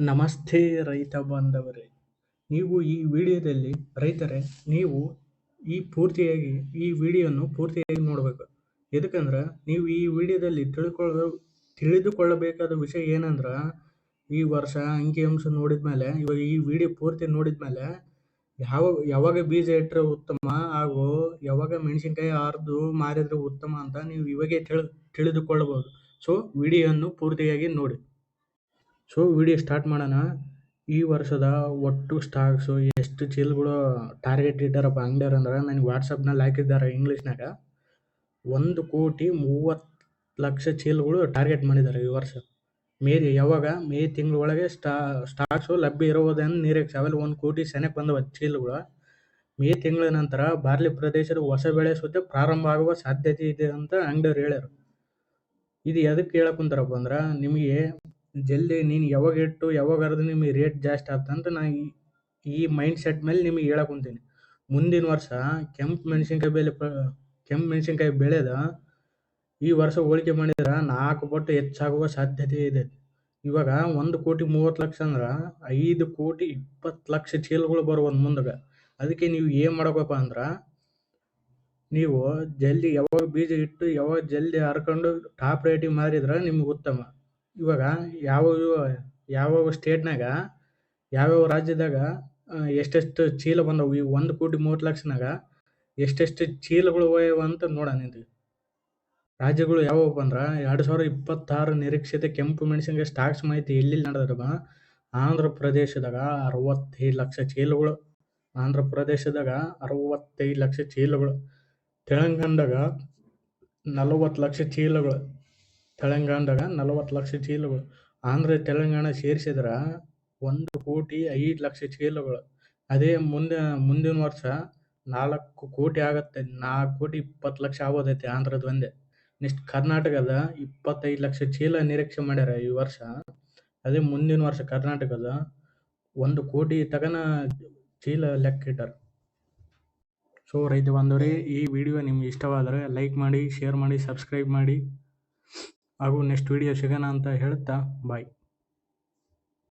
ನಮಸ್ತೆ ರೈತ ಬಾಂಧವರೇ, ನೀವು ಈ ವಿಡಿಯೋದಲ್ಲಿ ರೈತರೇ ನೀವು ಈ ವಿಡಿಯೋನು ಪೂರ್ತಿಯಾಗಿ ನೋಡಬೇಕು. ಎದಕ್ಕಂದ್ರೆ ನೀವು ಈ ವಿಡಿಯೋದಲ್ಲಿ ತಿಳಿದುಕೊಳ್ಳಬೇಕಾದ ವಿಷಯ ಏನಂದ್ರೆ, ಈ ವರ್ಷ ಅಂಕಿಅಂಶ ನೋಡಿದ್ಮೇಲೆ ಇವಾಗ ಈ ವಿಡಿಯೋ ಪೂರ್ತಿ ನೋಡಿದ್ಮೇಲೆ ಯಾವಾಗ ಬೀಜ ಇಟ್ಟರೆ ಉತ್ತಮ ಹಾಗೂ ಯಾವಾಗ ಮೆಣಸಿನಕಾಯಿ ಹರಿದು ಮಾರಿದ್ರೆ ಉತ್ತಮ ಅಂತ ನೀವು ಇವಾಗೇ ತಿಳಿದುಕೊಳ್ಳಬಹುದು. ಸೊ ವಿಡಿಯೋವನ್ನು ಪೂರ್ತಿಯಾಗಿ ನೋಡಿ. ಸೊ ವಿಡಿಯೋ ಸ್ಟಾರ್ಟ್ ಮಾಡೋಣ. ಈ ವರ್ಷದ ಒಟ್ಟು ಸ್ಟಾಕ್ಸು ಎಷ್ಟು ಚೀಲಗಳು ಟಾರ್ಗೆಟ್ ಇಟ್ಟಾರಪ್ಪ ಅಂಗಡಿಯವ್ರು ಅಂದ್ರೆ ನನಗೆ ವಾಟ್ಸಪ್ನಲ್ಲಿ ಹಾಕಿದ್ದಾರೆ ಇಂಗ್ಲೀಷ್ನಾಗ. 1,30,00,000 ಚೀಲಗಳು ಟಾರ್ಗೆಟ್ ಮಾಡಿದ್ದಾರೆ ಈ ವರ್ಷ. ಮೇ ತಿಂಗಳೊಳಗೆ ಸ್ಟಾಕ್ಸು ಲಭ್ಯ ಇರುವುದನ್ನು ನಿರೀಕ್ಷೆ. ಆಮೇಲೆ 1 ಕೋಟಿ ಸೆನೆಕ್ ಬಂದವ ಚೀಲಗಳು. ಮೇ ತಿಂಗಳ ನಂತರ ಬಾರ್ಲಿ ಪ್ರದೇಶದ ಹೊಸ ಬೆಳೆ ಸುದ್ದಿ ಪ್ರಾರಂಭ ಆಗುವ ಸಾಧ್ಯತೆ ಇದೆ ಅಂತ ಅಂಗಡಿಯವ್ರು ಹೇಳ್ಯಾರ. ಇದು ಎದಕ್ಕೆ ಹೇಳಕ್ ಕುಂತಾರಪ್ಪ ಅಂದ್ರೆ, ನಿಮಗೆ ಜಲ್ದಿ ನೀನು ಯಾವಾಗ ಇಟ್ಟು ಯಾವಾಗ ಹರಿದು ನಿಮಗೆ ರೇಟ್ ಜಾಸ್ತಿ ಆಗ್ತಂತ ನಾ ಈ ಮೈಂಡ್ ಸೆಟ್ ಮೇಲೆ ನಿಮಗೆ ಹೇಳಕ್ ಕುಂತೀನಿ. ಮುಂದಿನ ವರ್ಷ ಕೆಂಪು ಮೆಣಸಿನ್ಕಾಯಿ ಬೆಳೆದ ಈ ವರ್ಷ ಹೋಲಿಕೆ ಮಾಡಿದ್ರೆ 4 ಪಟ್ಟು ಹೆಚ್ಚಾಗುವ ಸಾಧ್ಯತೆ ಇದೆ. ಇವಾಗ 1,30,00,000 ಅಂದ್ರೆ 5,20,00,000 ಚೀಲಗಳು ಬರುವಂತ ಮುಂದಾಗ. ಅದಕ್ಕೆ ನೀವು ಏನು ಮಾಡಬೇಕಪ್ಪ ಅಂದ್ರೆ, ನೀವು ಜಲ್ದಿ ಯಾವಾಗ ಬೀಜ ಇಟ್ಟು ಯಾವಾಗ ಜಲ್ದಿ ಹರ್ಕೊಂಡು ಟಾಪ್ ರೇಟಿಗೆ ಮಾರಿದ್ರೆ ನಿಮ್ಗೆ ಉತ್ತಮ. ಇವಾಗ ಯಾವ ಸ್ಟೇಟ್ನಾಗ ಯಾವ್ಯಾವ ರಾಜ್ಯದಾಗ ಎಷ್ಟೆಷ್ಟು ಚೀಲ ಬಂದವು, ಈ 1,30,00,000ನಾಗ ಎಷ್ಟೆಷ್ಟು ಚೀಲಗಳು ಅಂತ ನೋಡೋಣ. ಇದು ರಾಜ್ಯಗಳು ಯಾವಪ್ಪ ಅಂದ್ರೆ 2026 ನಿರೀಕ್ಷಿತ ಕೆಂಪು ಮೆಣಸಿನಕಾಯಿ ಸ್ಟಾಕ್ಸ್ ಮಾಹಿತಿ ಎಲ್ಲಿ ನಡೆದ್ರಪ್ಪ. ಆಂಧ್ರ ಪ್ರದೇಶದಾಗ 65,00,000 ಚೀಲಗಳು, ತೆಲಂಗಾಣದಾಗ 40,00,000 ಚೀಲಗಳು, ಆಂಧ್ರ ತೆಲಂಗಾಣ ಸೇರಿಸಿದ್ರೆ 1,05,00,000 ಚೀಲಗಳು. ಅದೇ ಮುಂದಿನ ವರ್ಷ 4 ಕೋಟಿ ಆಗತ್ತೆ. 4,20,00,000 ಆಗೋದೈತೆ ಆಂಧ್ರದ ಒಂದೇ. ನೆಕ್ಸ್ಟ್ ಕರ್ನಾಟಕದ 25,00,000 ಚೀಲ ನಿರೀಕ್ಷೆ ಮಾಡ್ಯಾರ ಈ ವರ್ಷ. ಅದೇ ಮುಂದಿನ ವರ್ಷ ಕರ್ನಾಟಕದ 1 ಕೋಟಿ ತಗನ ಚೀಲ ಲೆಕ್ಕ ಇಟ್ಟಾರ. ಸೊ ರೈತ ಬಾಂಧವರೇ, ಈ ವಿಡಿಯೋ ನಿಮ್ಗೆ ಇಷ್ಟವಾದರೆ ಲೈಕ್ ಮಾಡಿ, ಶೇರ್ ಮಾಡಿ, ಸಬ್ಸ್ಕ್ರೈಬ್ ಮಾಡಿ ಹಾಗೂ ನೆಕ್ಸ್ಟ್ ವಿಡಿಯೋ ಸಿಗೋಣ ಅಂತ ಹೇಳ್ತಾ ಬಾಯ್.